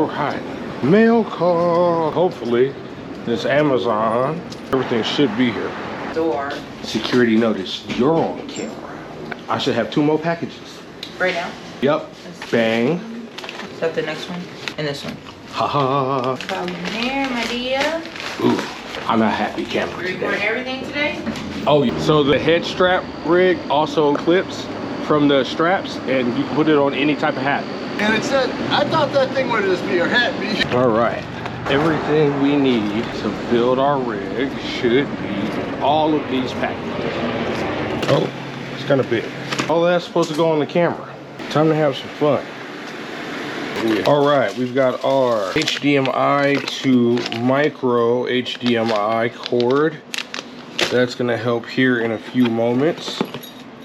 right, mail call. Hopefully this Amazon, everything should be here. Door. Security notice, you're on camera. I should have 2 more packages. Right now? Yep. Bang. Is that the next one? And this one. Ha ha. Come here, my dear. Ooh, I'm a happy camper You recording today. everything today? Oh, yeah. So the head strap rig also clips from the straps, and you can put it on any type of hat. And it said, I thought that thing would just be your hat. All right, everything we need to build our rig should be in all of these packages. Oh, it's kind of big. All that's supposed to go on the camera. Time to have some fun. All right, we've got our HDMI to micro HDMI cord. That's gonna help here in a few moments.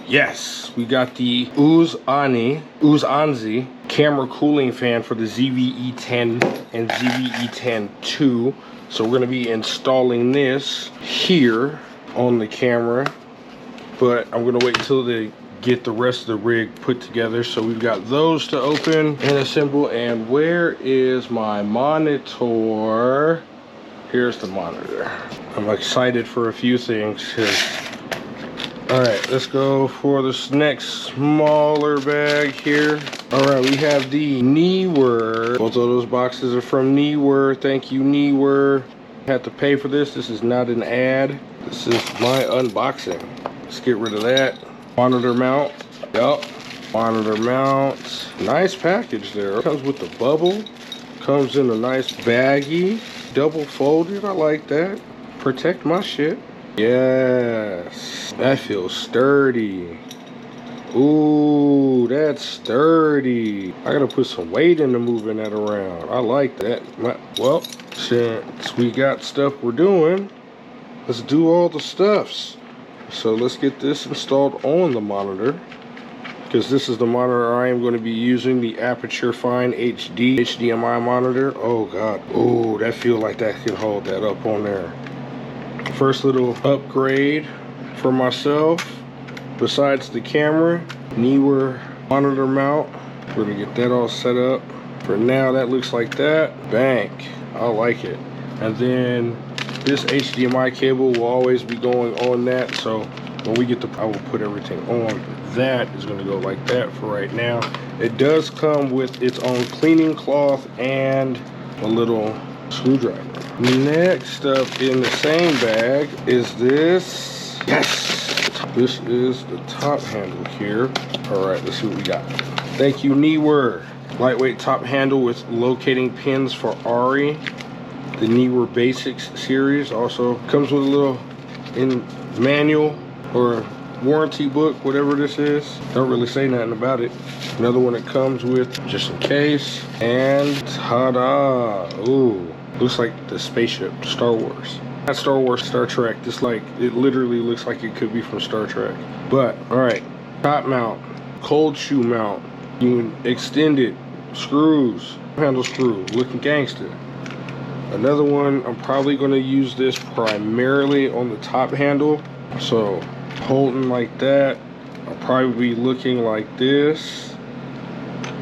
Yes, we got the Uzanzi camera cooling fan for the ZV-E10 and ZV-E10 II. So we're gonna be installing this here on the camera, but I'm gonna wait until they get the rest of the rig put together. So we've got those to open and assemble. And where is my monitor? Here's the monitor. I'm excited for a few things. All right, let's go for this next smaller bag here. All right, we have the Neewer. Both of those boxes are from Neewer. Thank you, Neewer. Had to pay for this. This is not an ad. This is my unboxing. Let's get rid of that. Monitor mount. Yup. Monitor mount. Nice package there. Comes with the bubble. Comes in a nice baggie. Double folded. I like that. Protect my shit. Yes. That feels sturdy. Ooh, that's sturdy. I gotta put some weight into moving that around. I like that. Well, since we got stuff we're doing, let's do all the stuffs. So let's get this installed on the monitor, because this is the monitor I am going to be using, the Aperture Fine HD HDMI monitor. Oh God. Oh, that feels like that can hold that up on there. First little upgrade for myself, besides the camera, Neewer monitor mount. We're gonna get that all set up. For now, that looks like that. Bang, I like it. And then this HDMI cable will always be going on that. So when we get I will put everything on. That is gonna go like that for right now. It does come with its own cleaning cloth and a little screwdriver. Next up in the same bag is this. Yes! This is the top handle here. All right, let's see what we got. Thank you, Neewer. Lightweight top handle with locating pins for Ari. The Neewer Basics series also comes with a little manual or warranty book, whatever this is. Don't really say nothing about it. Another one it comes with just in case. And ta-da! Ooh. Looks like the spaceship, Star Wars. Not Star Wars, Star Trek. Just like, it literally looks like it could be from Star Trek. But, all right, top mount, cold shoe mount. You can extend it, screws, handle screw, looking gangster. Another one, I'm probably gonna use this primarily on the top handle. So, holding like that, I'll probably be looking like this.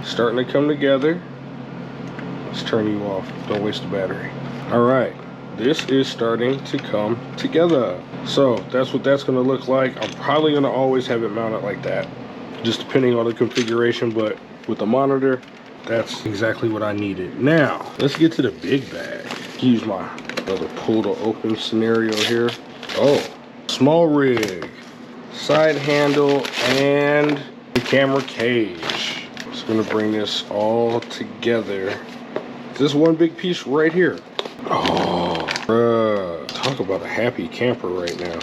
Starting to come together. Let's turn you off, don't waste the battery. All right, this is starting to come together. So that's what that's gonna look like. I'm probably gonna always have it mounted like that, just depending on the configuration, but with the monitor, that's exactly what I needed. Now, let's get to the big bag. Use my other pull to open scenario here. Oh, small rig, side handle, and the camera cage. Just gonna bring this all together. This one big piece right here. Oh, bruh. Talk about a happy camper right now.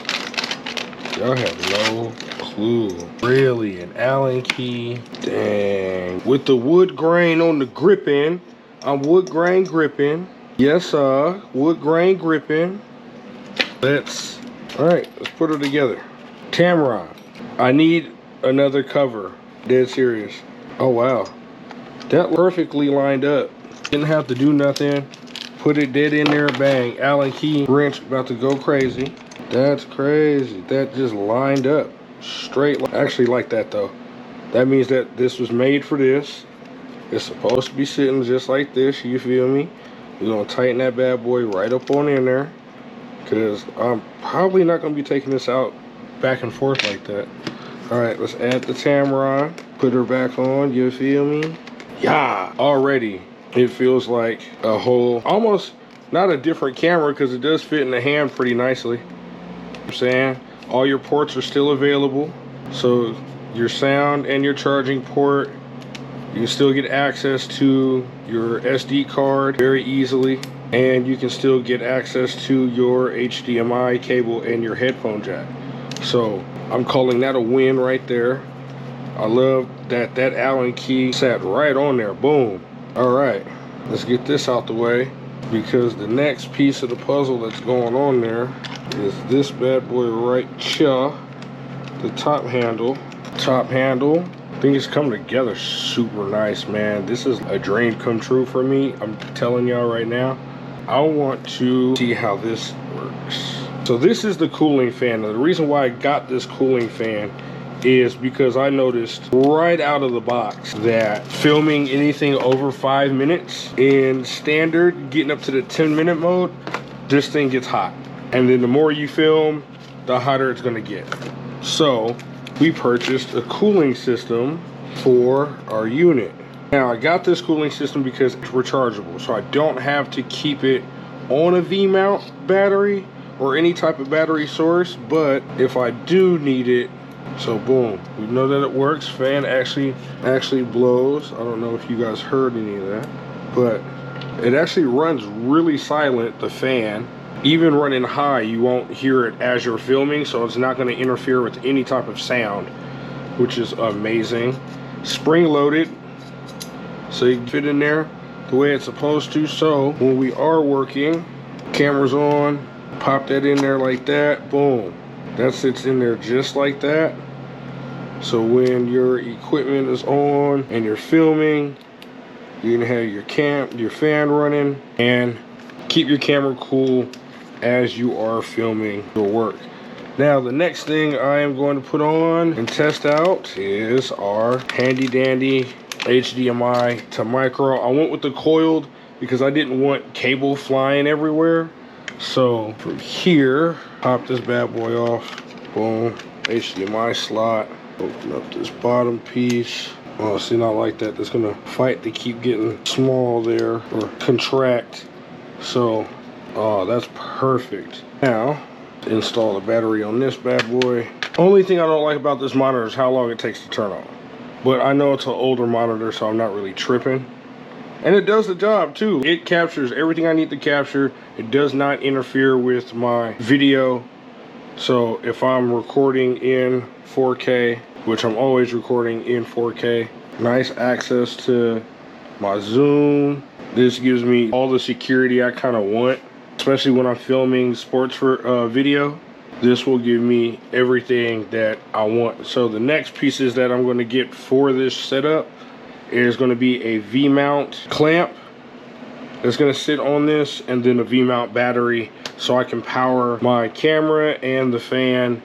Y'all have no clue. Really, an Allen key. Dang. With the wood grain on the grip end. I'm wood grain gripping. Yes, wood grain gripping. All right, let's put it together. Tamron, I need another cover. Dead serious. Oh, wow. That perfectly lined up. Didn't have to do nothing. Put it dead in there, bang. Allen key wrench about to go crazy. That's crazy. That just lined up straight. I actually like that though. That means that this was made for this. It's supposed to be sitting just like this, you feel me? We're gonna tighten that bad boy right up on in there, because I'm probably not gonna be taking this out back and forth like that. All right, let's add the Tamron, put her back on, you feel me? Yeah, already it feels like a whole, almost not a different camera, because it does fit in the hand pretty nicely. I'm saying all your ports are still available, so your sound and your charging port, you can still get access to your SD card very easily, and you can still get access to your HDMI cable and your headphone jack. So I'm calling that a win right there. I love that that Allen key sat right on there, boom. All right, let's get this out the way, because the next piece of the puzzle that's going on there is this bad boy right here, the top handle. I think it's coming together super nice, man. This is a dream come true for me. I'm telling y'all right now. I want to see how this works. So this is the cooling fan. Now, the reason why I got this cooling fan is because I noticed right out of the box that filming anything over 5 minutes in standard, getting up to the 10-minute mode, this thing gets hot. And then the more you film, the hotter it's gonna get. So we purchased a cooling system for our unit. Now I got this cooling system because it's rechargeable, so I don't have to keep it on a V-mount battery or any type of battery source. But if I do need it, so boom, we know that it works. Fan actually blows. I don't know if you guys heard any of that, but it actually runs really silent, the fan. Even running high, you won't hear it as you're filming, so it's not going to interfere with any type of sound, which is amazing. Spring loaded, so you can fit in there the way it's supposed to. So when we are working, camera's on, pop that in there like that, boom, that sits in there just like that. So when your equipment is on and you're filming, you can have your fan running and keep your camera cool as you are filming your work. Now the next thing I am going to put on and test out is our handy dandy HDMI to micro. I went with the coiled because I didn't want cable flying everywhere. So from here, pop this bad boy off, boom, HDMI slot, open up this bottom piece. Oh, see, not like that. That's gonna fight to keep getting small there or contract. So oh, that's perfect. Now, install the battery on this bad boy. Only thing I don't like about this monitor is how long it takes to turn on. But I know it's an older monitor, so I'm not really tripping. And it does the job too. It captures everything I need to capture. It does not interfere with my video. So if I'm recording in 4K, which I'm always recording in 4K, nice access to my zoom. This gives me all the security I kind of want. Especially when I'm filming sports for video, this will give me everything that I want. So the next pieces that I'm going to get for this setup is going to be a V-mount clamp that's going to sit on this, and then a V-mount battery so I can power my camera and the fan,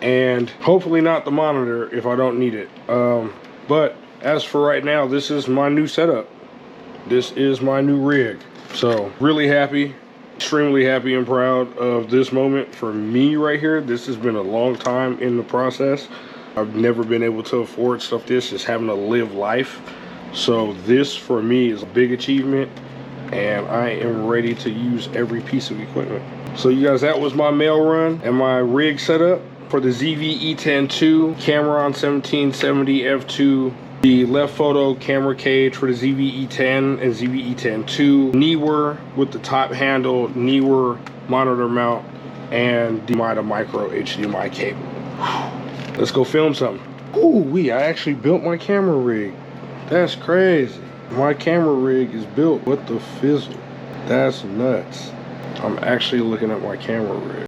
and hopefully not the monitor if I don't need it. But as for right now, this is my new setup. This is my new rig. So really happy. Extremely happy and proud of this moment for me right here. This has been a long time in the process. I've never been able to afford stuff this, just having to live life. So this for me is a big achievement, and I am ready to use every piece of equipment. So you guys, that was my mail run and my rig setup for the ZV-E10 II, Cameron 1770 F2, the left photo camera cage for the ZV-E10 and ZV-E10 II, Neewer with the top handle, Neewer monitor mount, and the Mida Micro HDMI cable. Let's go film something. Ooh, I actually built my camera rig. That's crazy. My camera rig is built. What the fizzle? That's nuts. I'm actually looking at my camera rig.